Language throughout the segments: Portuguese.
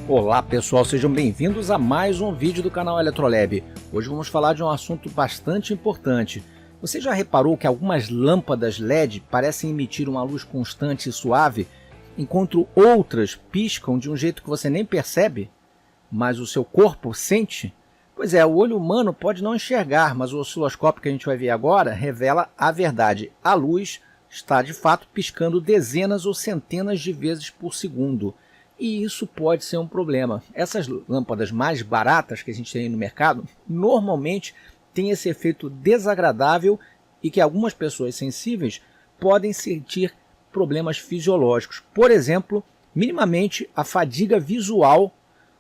Olá pessoal, sejam bem-vindos a mais um vídeo do canal Eletrolab. Hoje vamos falar de um assunto bastante importante. Você já reparou que algumas lâmpadas LED parecem emitir uma luz constante e suave, enquanto outras piscam de um jeito que você nem percebe, mas o seu corpo sente? Pois é, o olho humano pode não enxergar, mas o osciloscópio que a gente vai ver agora revela a verdade. A luz está de fato piscando dezenas ou centenas de vezes por segundo. E isso pode ser um problema. Essas lâmpadas mais baratas que a gente tem no mercado, normalmente têm esse efeito desagradável e que algumas pessoas sensíveis podem sentir problemas fisiológicos. Por exemplo, minimamente a fadiga visual,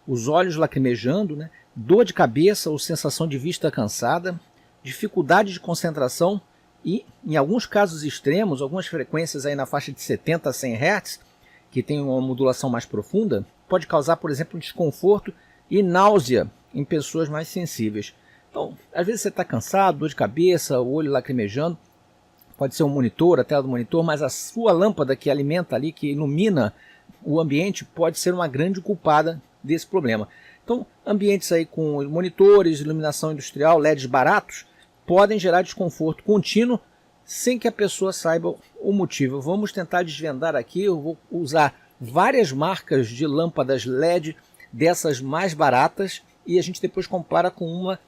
os olhos lacrimejando, dor de cabeça ou sensação de vista cansada, dificuldade de concentração e, em alguns casos extremos, algumas frequências aí na faixa de 70 a 100 Hz, que tem uma modulação mais profunda, pode causar, por exemplo, desconforto e náusea em pessoas mais sensíveis. Então, às vezes você está cansado, dor de cabeça, o olho lacrimejando, pode ser um monitor, a tela do monitor, mas a sua lâmpada que alimenta ali, que ilumina o ambiente, pode ser uma grande culpada desse problema. Então, ambientes aí com monitores, iluminação industrial, LEDs baratos, podem gerar desconforto contínuo sem que a pessoa saiba o motivo. Vamos tentar desvendar aqui. Eu vou usar várias marcas de lâmpadas LED dessas mais baratas e a gente depois compara com uma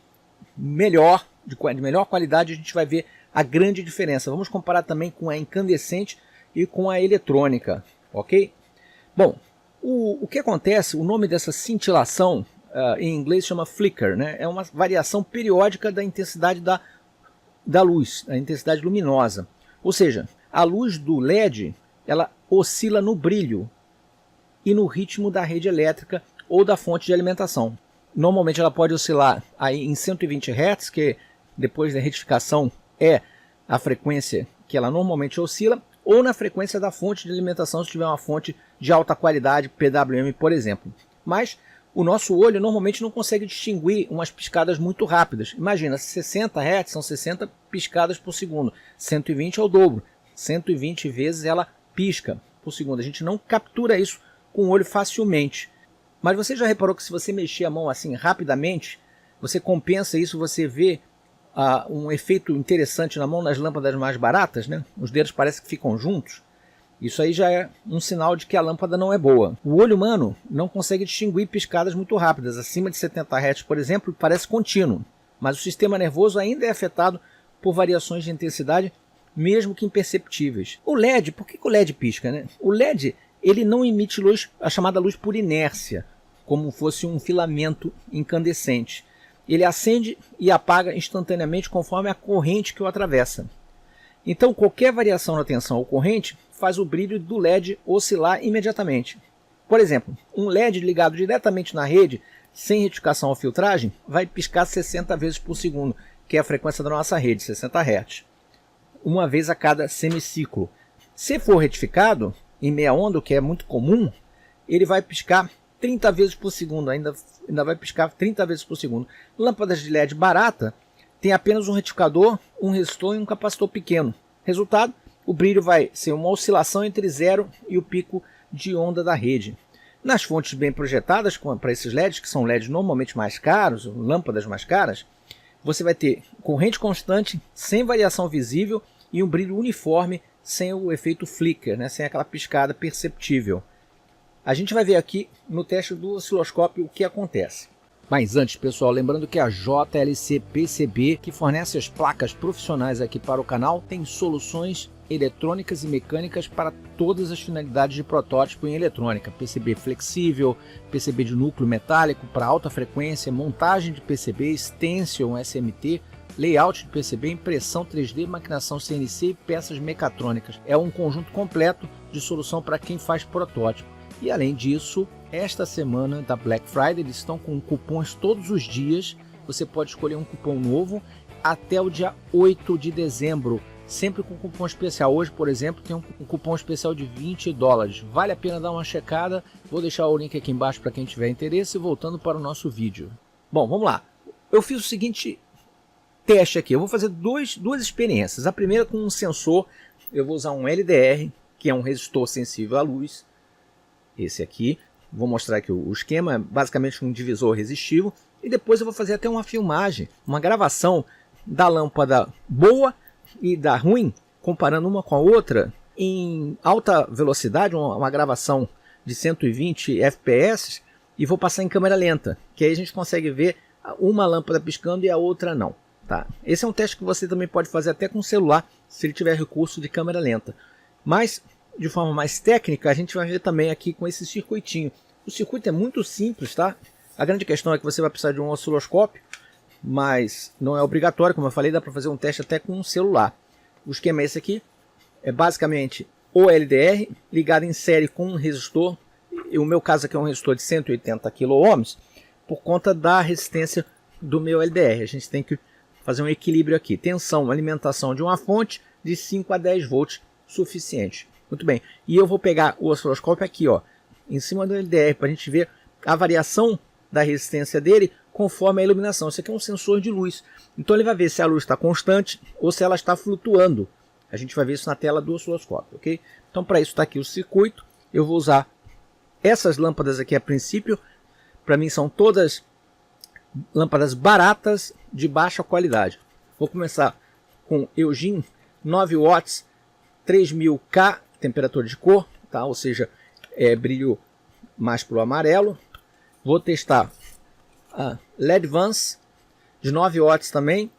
melhor, de melhor qualidade. A gente vai ver a grande diferença. Vamos comparar também com a incandescente e com a eletrônica, ok? Bom, o que acontece, o nome dessa cintilação em inglês chama flicker, é uma variação periódica da intensidade da luz, a intensidade luminosa. Ou seja, a luz do LED ela oscila no brilho e no ritmo da rede elétrica ou da fonte de alimentação. Normalmente ela pode oscilar aí em 120 Hz, que depois da retificação é a frequência que ela normalmente oscila, ou na frequência da fonte de alimentação, se tiver uma fonte de alta qualidade, PWM, por exemplo. Mas o nosso olho normalmente não consegue distinguir umas piscadas muito rápidas. Imagina, 60 Hz são 60 piscadas por segundo, 120 é o dobro, 120 vezes ela pisca por segundo. A gente não captura isso com o olho facilmente. Mas você já reparou que se você mexer a mão assim rapidamente, você compensa isso, você vê um efeito interessante na mão nas lâmpadas mais baratas, Os dedos parecem que ficam juntos. Isso aí já é um sinal de que a lâmpada não é boa. O olho humano não consegue distinguir piscadas muito rápidas. Acima de 70 Hz, por exemplo, parece contínuo. Mas o sistema nervoso ainda é afetado por variações de intensidade, mesmo que imperceptíveis. O LED, por que o LED pisca? O LED ele não emite luz, a chamada luz por inércia, como fosse um filamento incandescente. Ele acende e apaga instantaneamente conforme a corrente que o atravessa. Então, qualquer variação na tensão ou corrente faz o brilho do LED oscilar imediatamente. Por exemplo, um LED ligado diretamente na rede, sem retificação ou filtragem, vai piscar 60 vezes por segundo, que é a frequência da nossa rede, 60 Hz, uma vez a cada semiciclo. Se for retificado, em meia onda, o que é muito comum, ele vai piscar 30 vezes por segundo, ainda vai piscar 30 vezes por segundo. Lâmpadas de LED barata tem apenas um retificador, um resistor e um capacitor pequeno. Resultado, o brilho vai ser uma oscilação entre zero e o pico de onda da rede. Nas fontes bem projetadas, para esses LEDs, que são LEDs normalmente mais caros, lâmpadas mais caras, você vai ter corrente constante, sem variação visível e um brilho uniforme, sem o efeito flicker, sem aquela piscada perceptível. A gente vai ver aqui no teste do osciloscópio o que acontece. Mas antes, pessoal, lembrando que a JLC PCB, que fornece as placas profissionais aqui para o canal, tem soluções eletrônicas e mecânicas para todas as finalidades de protótipo em eletrônica. PCB flexível, PCB de núcleo metálico para alta frequência, montagem de PCB, stencil SMT, layout de PCB, impressão 3D, maquinação CNC e peças mecatrônicas. É um conjunto completo de solução para quem faz protótipo. E além disso, esta semana da Black Friday, eles estão com cupons todos os dias. Você pode escolher um cupom novo até o dia 8 de dezembro, sempre com cupom especial. Hoje, por exemplo, tem um cupom especial de $20. Vale a pena dar uma checada. Vou deixar o link aqui embaixo para quem tiver interesse. Voltando para o nosso vídeo. Bom, vamos lá. Eu fiz o seguinte teste aqui. Eu vou fazer duas experiências. A primeira com um sensor. Eu vou usar um LDR, que é um resistor sensível à luz. Esse aqui. Vou mostrar aqui o esquema, basicamente um divisor resistivo. E depois eu vou fazer até uma filmagem, uma gravação da lâmpada boa e da ruim, comparando uma com a outra em alta velocidade, uma gravação de 120 fps, e vou passar em câmera lenta, que aí a gente consegue ver uma lâmpada piscando e a outra não. Tá? Esse é um teste que você também pode fazer até com o celular, se ele tiver recurso de câmera lenta. Mas, de forma mais técnica, a gente vai ver também aqui com esse circuitinho. O circuito é muito simples, tá? A grande questão é que você vai precisar de um osciloscópio, mas não é obrigatório, como eu falei, dá para fazer um teste até com um celular. O esquema é esse aqui, é basicamente o LDR ligado em série com um resistor. E o meu caso aqui é um resistor de 180 kΩ, por conta da resistência do meu LDR. A gente tem que fazer um equilíbrio aqui. Tensão, alimentação de uma fonte de 5 a 10 volts suficiente. Muito bem. E eu vou pegar o osciloscópio aqui, ó, em cima do LDR, para a gente ver a variação da resistência dele conforme a iluminação. Isso aqui é um sensor de luz. Então ele vai ver se a luz está constante ou se ela está flutuando. A gente vai ver isso na tela do osciloscópio, ok? Então para isso está aqui o circuito. Eu vou usar essas lâmpadas aqui a princípio. Para mim são todas lâmpadas baratas de baixa qualidade. Vou começar com Eugene 9 watts, 3000K, temperatura de cor, tá? Ou seja, brilho mais para o amarelo. Vou testar a LED Vance de 9 watts também,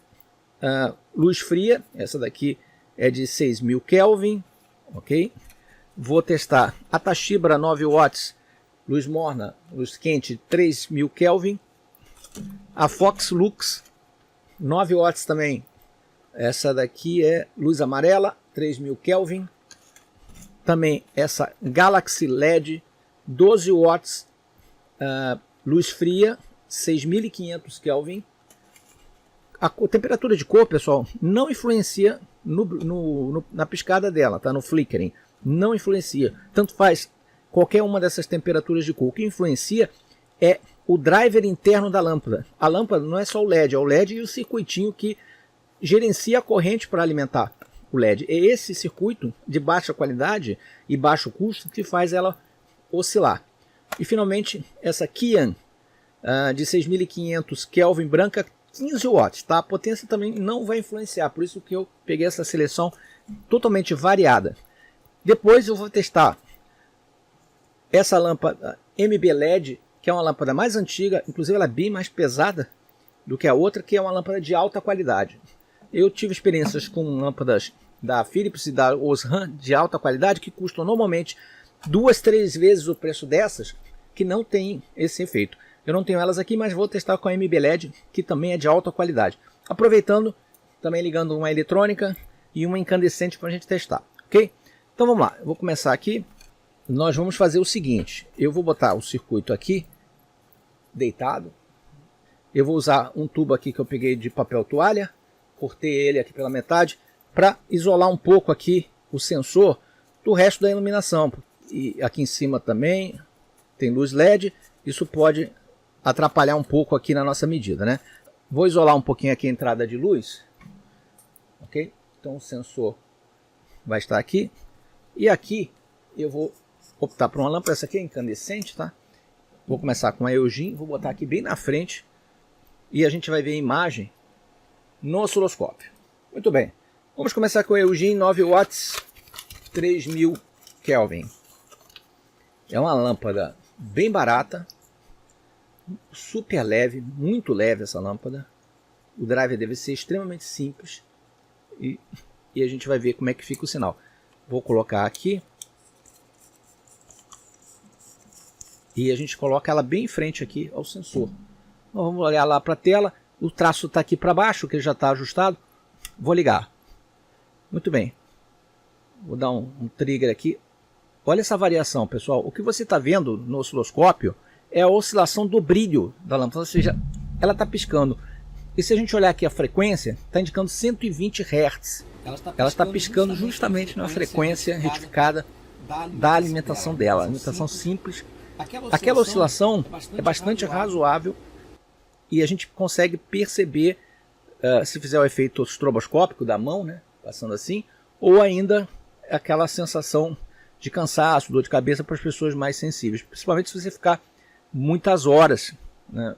luz fria, essa daqui é de 6000 Kelvin, ok? Vou testar a Toshiba 9 watts, luz morna, luz quente, 3000 Kelvin. A Fox Lux 9 watts também, essa daqui é luz amarela, 3000 Kelvin. Também essa Galaxy LED 12 watts, luz fria, 6500 Kelvin. A temperatura de cor, pessoal, não influencia na piscada dela, tá? No flickering, não influencia. Tanto faz qualquer uma dessas temperaturas de cor. O que influencia é o driver interno da lâmpada. A lâmpada não é só o LED, é o LED e o circuitinho que gerencia a corrente para alimentar o LED. É esse circuito de baixa qualidade e baixo custo que faz ela oscilar. E finalmente essa Kian de 6500 Kelvin branca, 15 watts, tá? A potência também não vai influenciar, por isso que eu peguei essa seleção totalmente variada. Depois eu vou testar essa lâmpada MB LED, que é uma lâmpada mais antiga, inclusive ela é bem mais pesada do que a outra, que é uma lâmpada de alta qualidade. Eu tive experiências com lâmpadas da Philips e da Osram de alta qualidade que custam normalmente 2, 3 vezes o preço dessas, que não tem esse efeito. Eu não tenho elas aqui, mas vou testar com a MB LED, que também é de alta qualidade. Aproveitando, também ligando uma eletrônica e uma incandescente para a gente testar, ok? Então vamos lá, eu vou começar aqui. Nós vamos fazer o seguinte, eu vou botar o circuito aqui, deitado. Eu vou usar um tubo aqui que eu peguei de papel toalha, cortei ele aqui pela metade, para isolar um pouco aqui o sensor do resto da iluminação. E aqui em cima também tem luz LED, isso pode atrapalhar um pouco aqui na nossa medida, né? Vou isolar um pouquinho aqui a entrada de luz, ok? Então o sensor vai estar aqui, e aqui eu vou optar por uma lâmpada, essa aqui é incandescente, tá? Vou começar com a Eugene, vou botar aqui bem na frente, e a gente vai ver a imagem no osciloscópio. Muito bem, vamos começar com a Eugene 9 watts, 3000 Kelvin. É uma lâmpada bem barata, super leve, muito leve essa lâmpada. O driver deve ser extremamente simples e a gente vai ver como é que fica o sinal. Vou colocar aqui e a gente coloca ela bem em frente aqui ao sensor. Então, vamos olhar lá para a tela, o traço está aqui para baixo, que já está ajustado. Vou ligar. Muito bem. Vou dar um trigger aqui. Olha essa variação, pessoal. O que você está vendo no osciloscópio é a oscilação do brilho da lâmpada, ou seja, ela está piscando. E se a gente olhar aqui a frequência, está indicando 120 Hz. Ela está piscando justamente na frequência retificada da alimentação dela. Alimentação simples. Aquela oscilação é bastante razoável e a gente consegue perceber, se fizer o efeito estroboscópico da mão, né, passando assim, ou ainda aquela sensação de cansaço, dor de cabeça para as pessoas mais sensíveis, principalmente se você ficar muitas horas, né,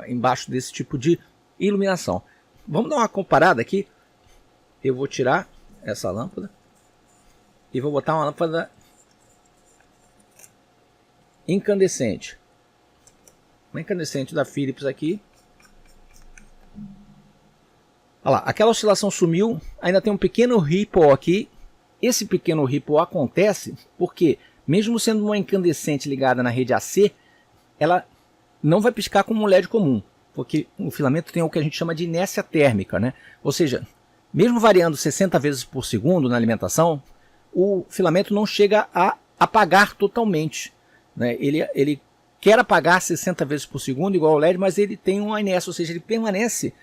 embaixo desse tipo de iluminação. Vamos dar uma comparada aqui. Eu vou tirar essa lâmpada e vou botar uma lâmpada incandescente. Uma incandescente da Philips aqui. Olha lá, aquela oscilação sumiu, ainda tem um pequeno ripple aqui. Esse pequeno ripple acontece porque, mesmo sendo uma incandescente ligada na rede AC, ela não vai piscar como um LED comum, porque o filamento tem o que a gente chama de inércia térmica, né? Ou seja, mesmo variando 60 vezes por segundo na alimentação, o filamento não chega a apagar totalmente, né? Ele quer apagar 60 vezes por segundo, igual ao LED, mas ele tem uma inércia, ou seja, ele permanece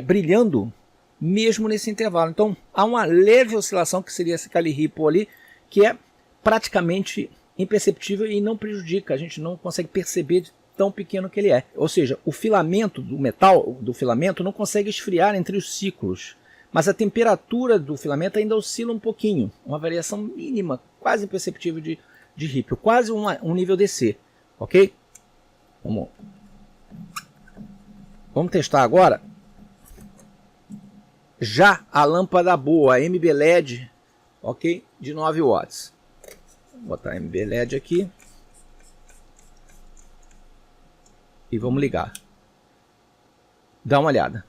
brilhando mesmo nesse intervalo. Então há uma leve oscilação, que seria esse aquele ripple ali, que é praticamente imperceptível e não prejudica, a gente não consegue perceber de tão pequeno que ele é. Ou seja, o filamento do metal, do filamento, não consegue esfriar entre os ciclos, mas a temperatura do filamento ainda oscila um pouquinho, uma variação mínima, quase imperceptível de ripple, quase um nível DC, ok? Vamos testar agora já a lâmpada boa, a MB LED, ok? De 9 watts. Vou botar a MB LED aqui. E vamos ligar. Dá uma olhada.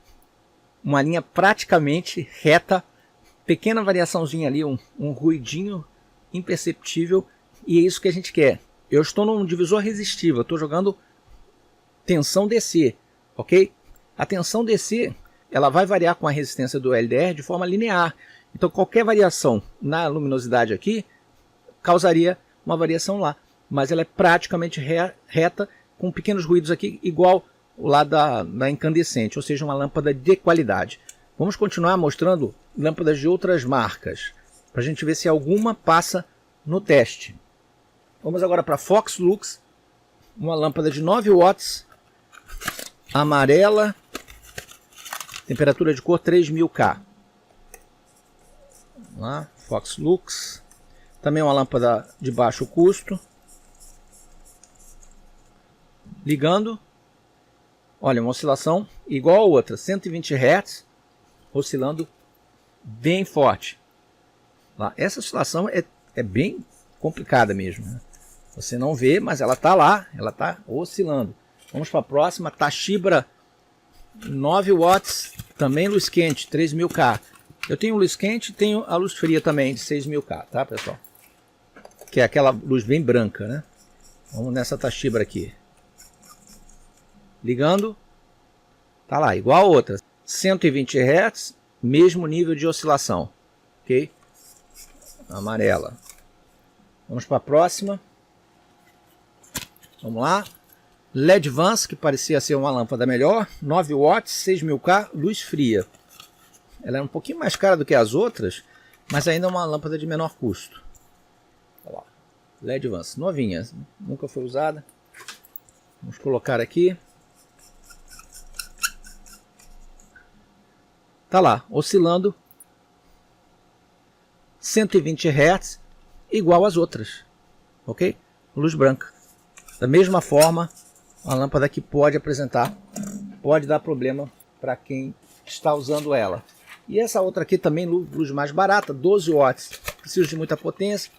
Uma linha praticamente reta. Pequena variaçãozinha ali, um ruidinho imperceptível. E é isso que a gente quer. Eu estou num divisor resistível. Estou jogando tensão DC, ok? A tensão DC, ela vai variar com a resistência do LDR de forma linear. Então qualquer variação na luminosidade aqui causaria uma variação lá. Mas ela é praticamente reta, com pequenos ruídos aqui, igual o lá da incandescente, ou seja, uma lâmpada de qualidade. Vamos continuar mostrando lâmpadas de outras marcas, para a gente ver se alguma passa no teste. Vamos agora para a Fox Lux, uma lâmpada de 9 watts, amarela, temperatura de cor 3000K. Vamos lá, Fox Lux, também uma lâmpada de baixo custo. Ligando, olha, uma oscilação igual a outra, 120 Hz, oscilando bem forte. Lá, essa oscilação é bem complicada mesmo, né? Você não vê, mas ela está lá, ela está oscilando. Vamos para a próxima, Toshiba 9 watts, também luz quente, 3000K. Eu tenho luz quente e tenho a luz fria também, de 6000K, tá, pessoal? Que é aquela luz bem branca, né? Vamos nessa Toshiba aqui. Ligando, tá lá, igual a outra, 120 Hz, mesmo nível de oscilação, ok? Amarela. Vamos para a próxima. Vamos lá. LED Vance, que parecia ser uma lâmpada melhor, 9 watts, 6000K, luz fria. Ela é um pouquinho mais cara do que as outras, mas ainda é uma lâmpada de menor custo. Olha lá. LED Vance, novinha, nunca foi usada. Vamos colocar aqui. Tá lá, oscilando 120 Hz, igual às outras, ok? Luz branca. Da mesma forma, uma lâmpada que pode dar problema para quem está usando ela. E essa outra aqui também, luz mais barata, 12 watts. Precisa de muita potência,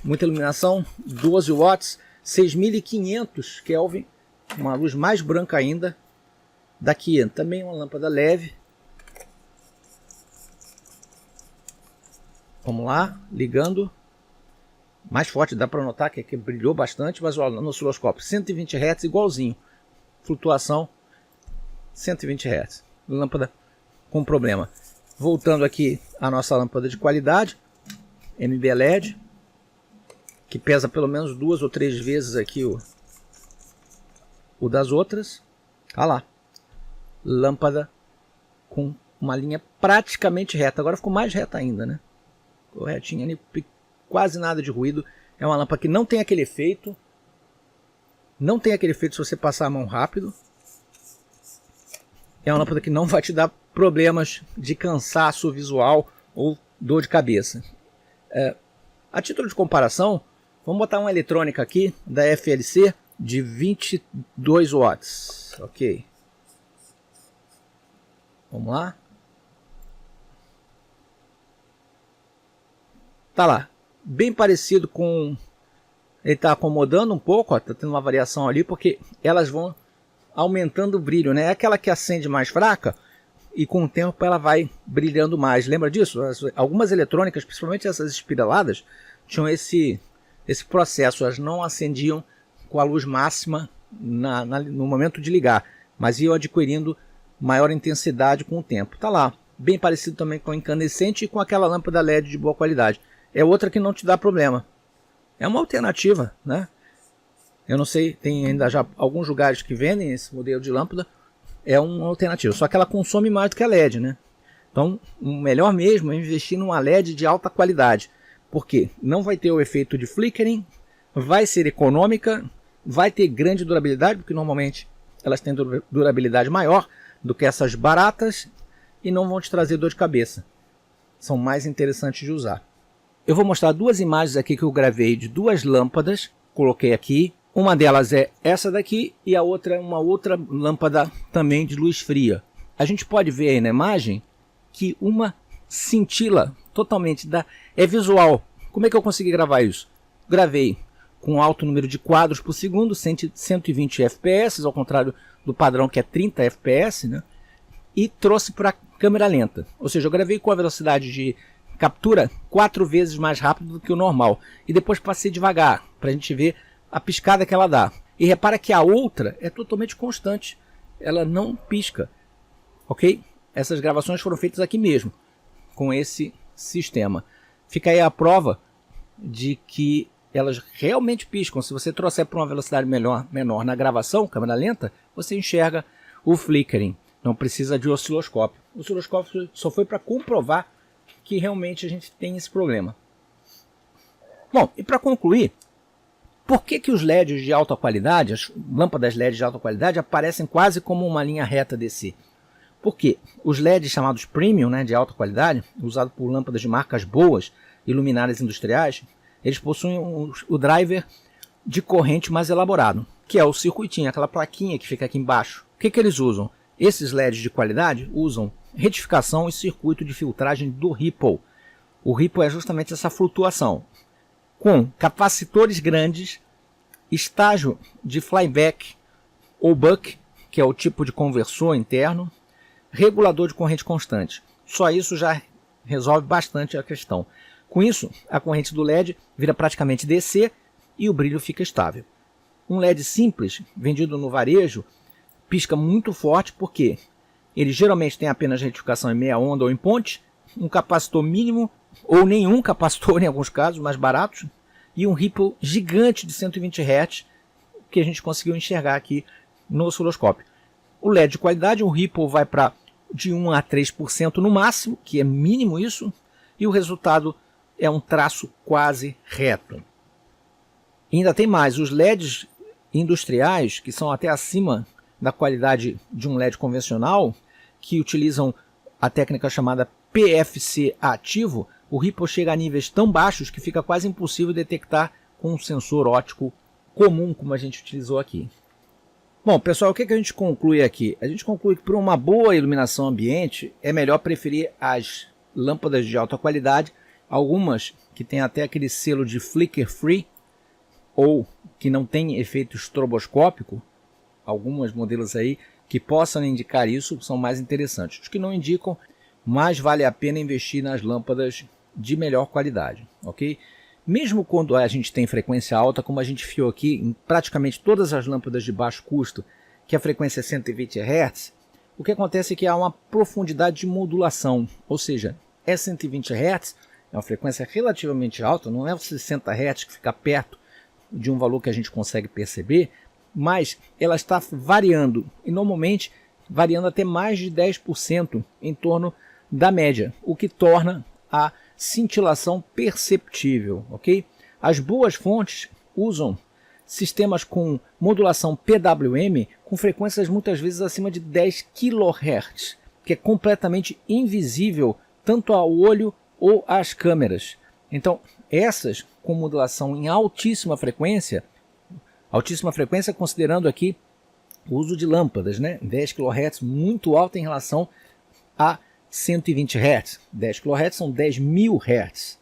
muita iluminação, 12 watts, 6500 Kelvin, uma luz mais branca ainda. Daqui também uma lâmpada leve. Vamos lá, ligando. Mais forte, dá para notar que aqui brilhou bastante, mas olha, no osciloscópio 120 Hz igualzinho. Flutuação 120 Hz. Lâmpada com problema. Voltando aqui a nossa lâmpada de qualidade, MB LED, que pesa pelo menos 2 ou 3 vezes aqui o das outras. Olha lá. Lâmpada com uma linha praticamente reta. Agora ficou mais reta ainda, né? Corretinha ali, quase nada de ruído. É uma lâmpada que não tem aquele efeito. Não tem aquele efeito se você passar a mão rápido. É uma lâmpada que não vai te dar problemas de cansaço visual ou dor de cabeça. A título de comparação, vamos botar uma eletrônica aqui da FLC de 22 watts. Ok. Vamos lá. Tá lá. Bem parecido com... Ele está acomodando um pouco, está tendo uma variação ali, porque elas vão aumentando o brilho, né? É aquela que acende mais fraca e com o tempo ela vai brilhando mais. Lembra disso? Algumas eletrônicas, principalmente essas espiraladas, tinham esse processo. Elas não acendiam com a luz máxima no momento de ligar, mas iam adquirindo maior intensidade com o tempo. Tá lá. Bem parecido também com a incandescente e com aquela lâmpada LED de boa qualidade. É outra que não te dá problema. É uma alternativa, né? Eu não sei, tem ainda já alguns lugares que vendem esse modelo de lâmpada. É uma alternativa, só que ela consome mais do que a LED, né? Então, o melhor mesmo é investir numa LED de alta qualidade. Porque não vai ter o efeito de flickering, vai ser econômica, vai ter grande durabilidade, porque normalmente elas têm durabilidade maior do que essas baratas e não vão te trazer dor de cabeça. São mais interessantes de usar. Eu vou mostrar duas imagens aqui que eu gravei de duas lâmpadas, coloquei aqui. Uma delas é essa daqui e a outra é uma outra lâmpada também de luz fria. A gente pode ver aí na imagem que uma cintila totalmente, é visual. Como é que eu consegui gravar isso? Gravei com alto número de quadros por segundo, 120 fps, ao contrário do padrão que é 30 fps, né? E trouxe para câmera lenta. Ou seja, eu gravei com a velocidade de captura 4 vezes mais rápido do que o normal. E depois passei devagar, para a gente ver a piscada que ela dá. E repara que a outra é totalmente constante. Ela não pisca. Ok? Essas gravações foram feitas aqui mesmo, com esse sistema. Fica aí a prova de que elas realmente piscam. Se você trouxer para uma velocidade menor na gravação, câmera lenta, você enxerga o flickering. Não precisa de osciloscópio. O osciloscópio só foi para comprovar que realmente a gente tem esse problema. Bom, e para concluir, por que os LEDs de alta qualidade, as lâmpadas LED de alta qualidade, aparecem quase como uma linha reta DC? Porque os LEDs chamados premium, né, de alta qualidade, usados por lâmpadas de marcas boas e luminárias industriais, eles possuem o driver de corrente mais elaborado, que é o circuitinho, aquela plaquinha que fica aqui embaixo. O que eles usam? Esses LEDs de qualidade usam retificação e circuito de filtragem do Ripple. O Ripple é justamente essa flutuação, com capacitores grandes, estágio de flyback ou buck, que é o tipo de conversor interno, regulador de corrente constante. Só isso já resolve bastante a questão. Com isso, a corrente do LED vira praticamente DC e o brilho fica estável. Um LED simples, vendido no varejo, pisca muito forte porque ele geralmente tem apenas retificação em meia onda ou em ponte, um capacitor mínimo ou nenhum capacitor em alguns casos, mais baratos, e um Ripple gigante de 120 Hz que a gente conseguiu enxergar aqui no osciloscópio. O LED de qualidade, o Ripple vai para de 1 a 3% no máximo, que é mínimo isso, e o resultado é um traço quase reto. E ainda tem mais, os LEDs industriais, que são até acima da qualidade de um LED convencional, que utilizam a técnica chamada PFC ativo, o Ripple chega a níveis tão baixos que fica quase impossível detectar com um sensor óptico comum, como a gente utilizou aqui. Bom, pessoal, o que a gente conclui aqui? A gente conclui que para uma boa iluminação ambiente é melhor preferir as lâmpadas de alta qualidade, algumas que têm até aquele selo de flicker free ou que não tem efeito estroboscópico, alguns modelos aí que possam indicar isso são mais interessantes. Os que não indicam, mais vale a pena investir nas lâmpadas de melhor qualidade, ok? Mesmo quando a gente tem frequência alta, como a gente viu aqui em praticamente todas as lâmpadas de baixo custo, que a frequência é 120 Hz, o que acontece é que há uma profundidade de modulação, ou seja, é 120 Hz, é uma frequência relativamente alta, não é os 60 Hz que fica perto de um valor que a gente consegue perceber, mas ela está variando, e normalmente variando até mais de 10% em torno da média, o que torna a cintilação perceptível, ok? As boas fontes usam sistemas com modulação PWM com frequências muitas vezes acima de 10 kHz, que é completamente invisível tanto ao olho ou às câmeras. Então, essas com modulação em altíssima frequência considerando aqui o uso de lâmpadas, né? 10 kHz muito alta em relação a 120 Hz. 10 kHz são 10.000 Hz.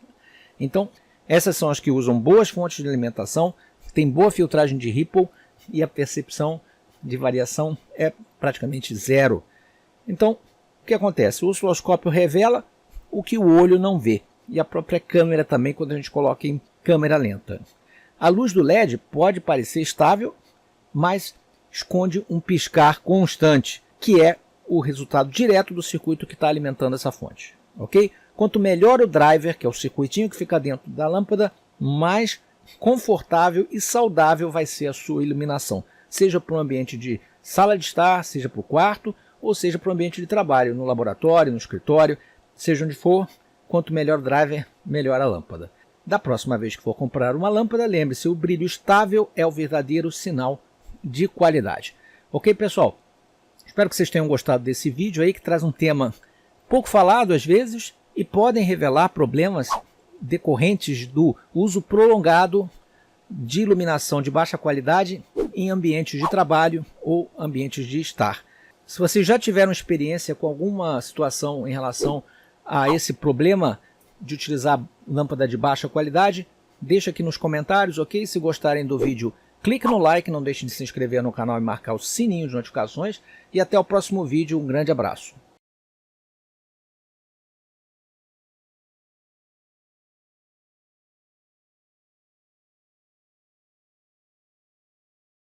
Então, essas são as que usam boas fontes de alimentação, tem boa filtragem de Ripple e a percepção de variação é praticamente zero. Então, o que acontece? O osciloscópio revela o que o olho não vê. E a própria câmera também, quando a gente coloca em câmera lenta. A luz do LED pode parecer estável, mas esconde um piscar constante, que é o resultado direto do circuito que está alimentando essa fonte. Ok? Quanto melhor o driver, que é o circuitinho que fica dentro da lâmpada, mais confortável e saudável vai ser a sua iluminação. Seja para um ambiente de sala de estar, seja para o quarto, ou seja para o ambiente de trabalho, no laboratório, no escritório, seja onde for, quanto melhor o driver, melhor a lâmpada. Da próxima vez que for comprar uma lâmpada, lembre-se, o brilho estável é o verdadeiro sinal de qualidade. Ok, pessoal? Espero que vocês tenham gostado desse vídeo aí, que traz um tema pouco falado às vezes e podem revelar problemas decorrentes do uso prolongado de iluminação de baixa qualidade em ambientes de trabalho ou ambientes de estar. Se vocês já tiveram experiência com alguma situação em relação a esse problema de utilizar lâmpada de baixa qualidade, deixa aqui nos comentários, ok? Se gostarem do vídeo, clique no like, não deixe de se inscrever no canal e marcar o sininho de notificações. E até o próximo vídeo, um grande abraço.